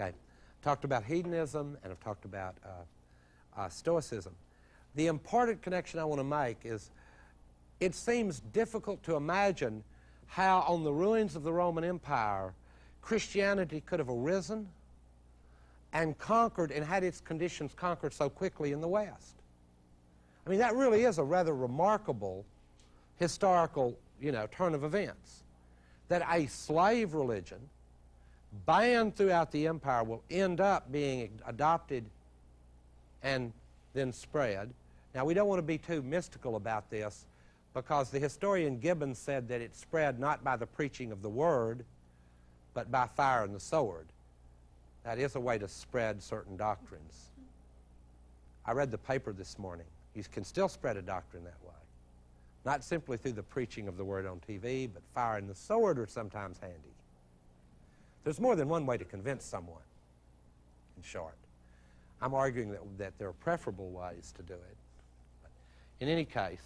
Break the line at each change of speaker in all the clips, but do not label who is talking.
Okay. Talked about hedonism, and I've talked about Stoicism. The important connection I want to make is it seems difficult to imagine how on the ruins of the Roman Empire Christianity could have arisen and conquered and had its conditions conquered so quickly in the West. I mean, that really is a rather remarkable historical, turn of events. That a slave religion banned throughout the empire will end up being adopted and then spread. Now, we don't want to be too mystical about this because the historian Gibbon said that it spread not by the preaching of the word, but by fire and the sword. That is a way to spread certain doctrines. I read the paper this morning. You can still spread a doctrine that way. Not simply through the preaching of the word on TV, but fire and the sword are sometimes handy. There's more than one way to convince someone, in short. I'm arguing that there are preferable ways to do it. But in any case,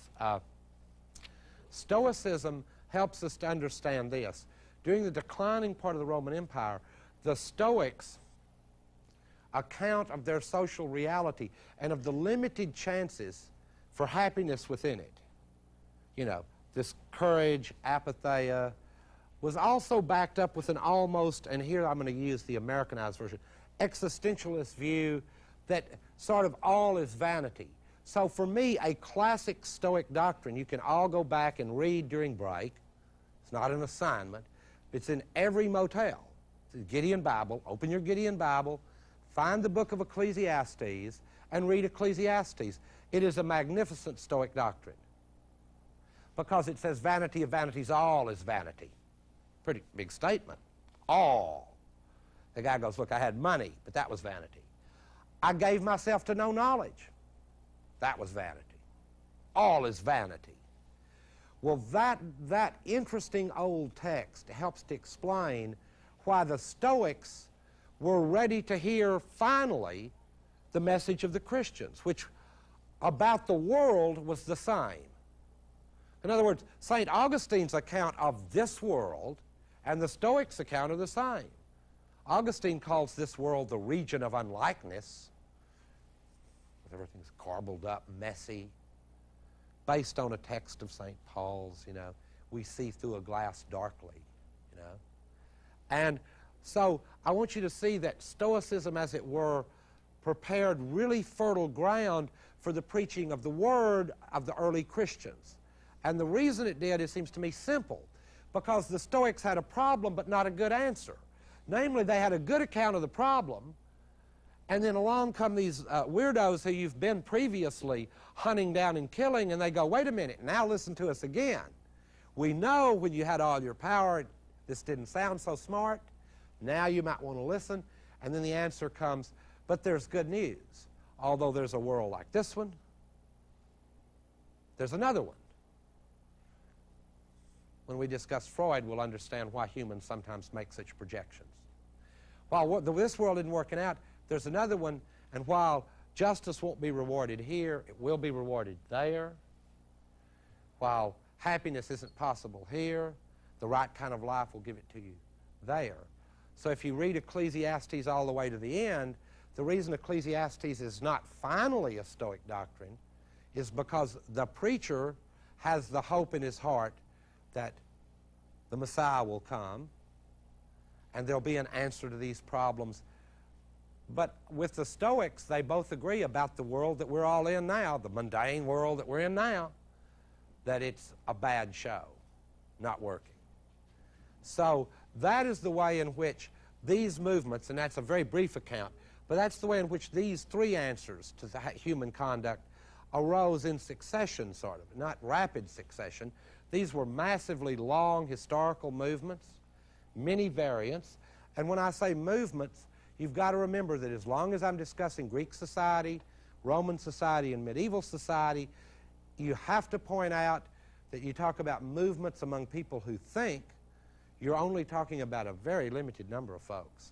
Stoicism helps us to understand this. During the declining part of the Roman Empire, the Stoics' account of their social reality and of the limited chances for happiness within it, this courage, apatheia, was also backed up with an almost, and here I'm going to use the Americanized version, existentialist view that sort of all is vanity. So for me, a classic Stoic doctrine, you can all go back and read during break. It's not an assignment. It's in every motel. It's the Gideon Bible. Open your Gideon Bible, find the book of Ecclesiastes, and read Ecclesiastes. It is a magnificent Stoic doctrine because it says vanity of vanities, all is vanity. Pretty big statement. All. The guy goes, look, I had money, but that was vanity. I gave myself to no knowledge. That was vanity. All is vanity. Well, that interesting old text helps to explain why the Stoics were ready to hear, finally, the message of the Christians, which about the world was the same. In other words, St. Augustine's account of this world and the Stoics' account are the same. Augustine calls this world the region of unlikeness, everything's garbled up, messy, based on a text of St. Paul's, we see through a glass darkly, And so I want you to see that Stoicism, as it were, prepared really fertile ground for the preaching of the Word of the early Christians. And the reason it did, it seems to me, simple, because the Stoics had a problem but not a good answer. Namely, they had a good account of the problem, and then along come these weirdos who you've been previously hunting down and killing, and they go, wait a minute, now listen to us again. We know when you had all your power, this didn't sound so smart. Now you might want to listen. And then the answer comes, but there's good news. Although there's a world like this one, there's another one. When we discuss Freud, we'll understand why humans sometimes make such projections. While this world isn't working out, there's another one, and while justice won't be rewarded here, it will be rewarded there. While happiness isn't possible here, the right kind of life will give it to you there. So if you read Ecclesiastes all the way to the end, the reason Ecclesiastes is not finally a Stoic doctrine is because the preacher has the hope in his heart that the Messiah will come and there'll be an answer to these problems. But with the Stoics, they both agree about the world that we're all in now, the mundane world that we're in now, that it's a bad show, not working. So that is the way in which these movements, and that's a very brief account, but that's the way in which these three answers to the human conduct arose in succession, sort of, not rapid succession. These were massively long historical movements, many variants, and when I say movements, you've got to remember that as long as I'm discussing Greek society, Roman society, and medieval society, you have to point out that you talk about movements among people who think, you're only talking about a very limited number of folks.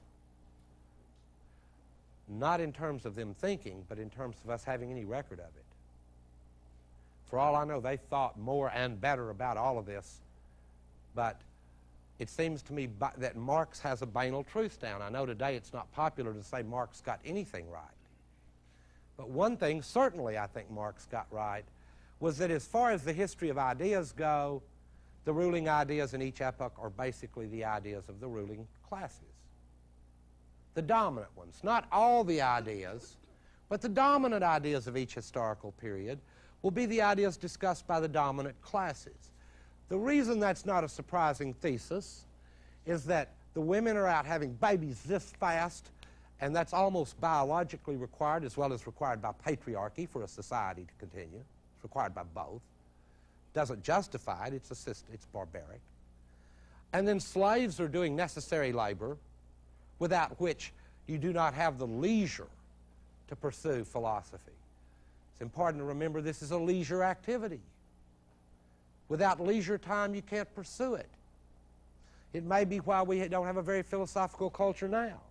Not in terms of them thinking, but in terms of us having any record of it. For all I know, they thought more and better about all of this, but it seems to me that Marx has a banal truth down. I know today it's not popular to say Marx got anything right. But one thing certainly I think Marx got right was that as far as the history of ideas go, the ruling ideas in each epoch are basically the ideas of the ruling classes. The dominant ones. Not all the ideas, but the dominant ideas of each historical period will be the ideas discussed by the dominant classes. The reason that's not a surprising thesis is that the women are out having babies this fast, and that's almost biologically required as well as required by patriarchy for a society to continue. It's required by both. Doesn't justify it, it's barbaric. And then slaves are doing necessary labor without which you do not have the leisure to pursue philosophy. It's important to remember this is a leisure activity. Without leisure time, you can't pursue it. It may be why we don't have a very philosophical culture now.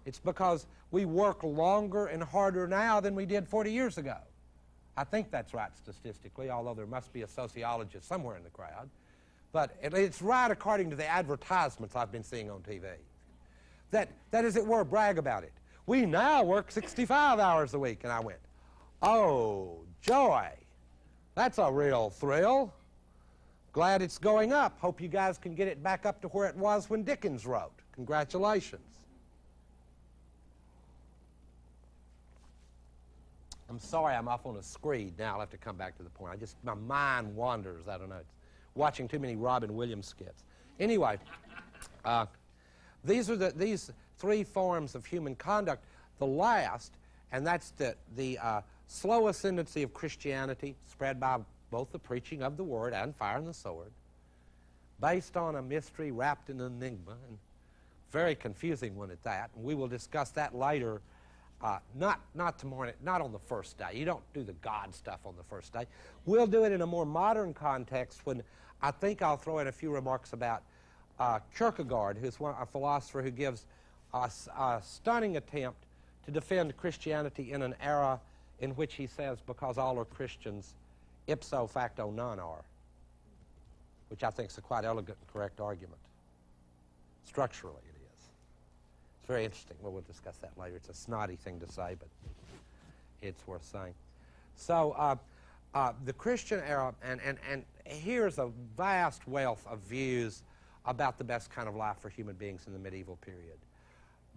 It's because we work longer and harder now than we did 40 years ago. I think that's right statistically, although there must be a sociologist somewhere in the crowd. But it's right according to the advertisements I've been seeing on TV. That as it were, brag about it. We now work 65 hours a week. And I went, oh, joy. That's a real thrill. Glad it's going up. Hope you guys can get it back up to where it was when Dickens wrote. Congratulations. I'm sorry I'm off on a screed now. I'll have to come back to the point. My mind wanders. I don't know. It's watching too many Robin Williams skits. Anyway, these three forms of human conduct. The last, and that's the slow ascendancy of Christianity, spread by both the preaching of the Word and fire and the sword, based on a mystery wrapped in an enigma, and very confusing one at that. And we will discuss that later. Not tomorrow, not on the first day. You don't do the God stuff on the first day. We'll do it in a more modern context when I think I'll throw in a few remarks about Kierkegaard, who's a philosopher who gives a stunning attempt to defend Christianity in an era in which he says, because all are Christians, ipso facto none are, which I think is a quite elegant and correct argument. Structurally, it is. It's very interesting. Well, we'll discuss that later. It's a snotty thing to say, but it's worth saying. So the Christian era, and here's a vast wealth of views about the best kind of life for human beings in the medieval period.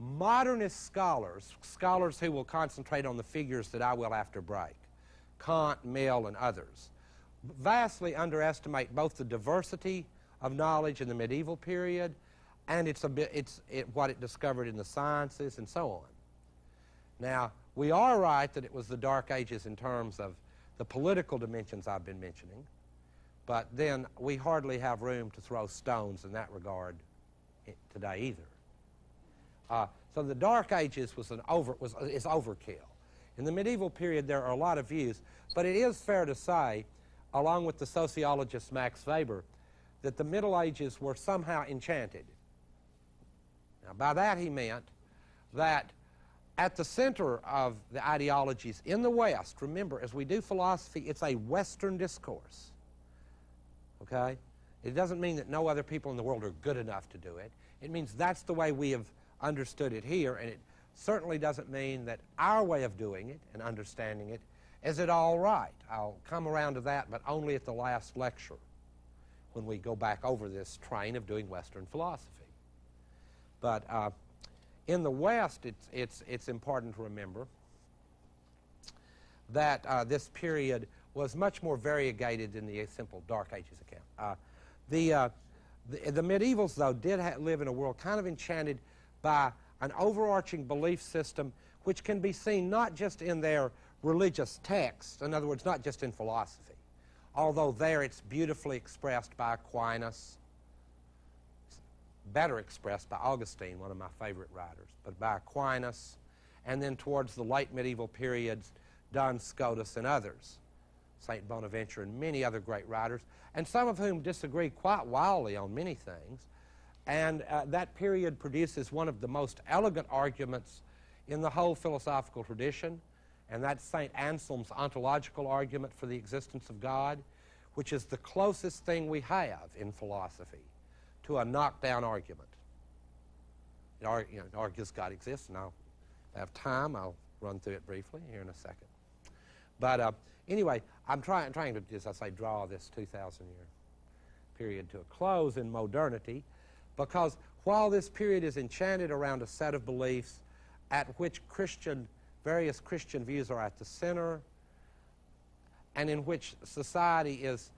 Modernist scholars who will concentrate on the figures that I will after break, Kant, Mill, and others, vastly underestimate both the diversity of knowledge in the medieval period and what it discovered in the sciences and so on. Now, we are right that it was the Dark Ages in terms of the political dimensions I've been mentioning, but then we hardly have room to throw stones in that regard today either. So the Dark Ages is overkill. In the medieval period, there are a lot of views, but it is fair to say, along with the sociologist Max Weber, that the Middle Ages were somehow enchanted. Now, by that he meant that at the center of the ideologies in the West, remember, as we do philosophy, it's a Western discourse. Okay? It doesn't mean that no other people in the world are good enough to do it. It means that's the way we have understood it here, and it certainly doesn't mean that our way of doing it and understanding it is at all right. I'll come around to that, but only at the last lecture when we go back over this train of doing Western philosophy. But in the West, it's important to remember that this period was much more variegated than the simple Dark Ages account. The medievals, though, did live in a world kind of enchanted by an overarching belief system which can be seen not just in their religious texts, in other words, not just in philosophy, although there it's beautifully expressed by Aquinas, better expressed by Augustine, one of my favorite writers, but by Aquinas, and then towards the late medieval periods, Duns Scotus and others, St. Bonaventure and many other great writers, and some of whom disagree quite wildly on many things. And that period produces one of the most elegant arguments in the whole philosophical tradition, and that's St. Anselm's ontological argument for the existence of God, which is the closest thing we have in philosophy to a knockdown argument. It argues God exists, and I'll have time. I'll run through it briefly here in a second. But anyway, I'm trying to, as I say, draw this 2,000-year period to a close in modernity, because while this period is enchanted around a set of beliefs at which various Christian views are at the center, and in which society is,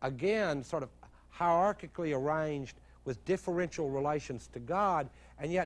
again, sort of hierarchically arranged with differential relations to God, and yet